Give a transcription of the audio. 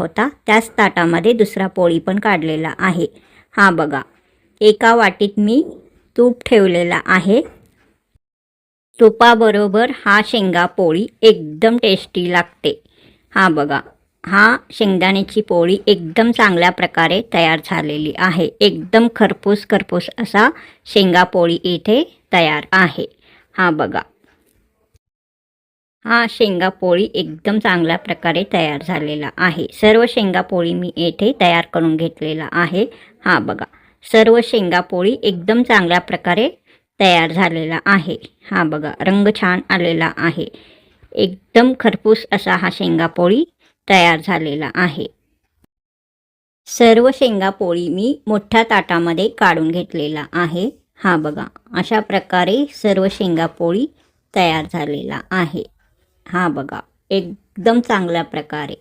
होता त्याच ताटामध्ये दुसरा पोळी पण काढलेला आहे। हा बघा, एका वाटीत मी तूप ठेवलेला आहे। तुपाबरोबर हा शेंगा पोळी एकदम टेस्टी लागते। हा बघा, हा शेंगदाण्याची पोळी एकदम चांगल्या प्रकारे तयार झालेली आहे। एकदम खरपूस खरपूस असा शेंगा पोळी इथे तयार आहे। हा बघा, हा शेंगा पोळी एकदम चांगल्या प्रकारे तयार झालेला आहे। सर्व शेंगा पोळी मी येथे तयार करून घेतलेला आहे। हा बघा, सर्व शेंगा पोळी एकदम चांगल्या प्रकारे तयार झालेला आहे। हा बघा, रंग छान आलेला आहे। एकदम खरपूस असा हा शेंगा पोळी तयार झालेला आहे। सर्व शेंगा पोळी मी मोठ्या ताटामध्ये काढून घेतलेला आहे। हा बघा, अशा प्रकारे सर्व शेंगा पोळी तयार झालेला आहे। हा बघा, एकदम चांगल्या प्रकारे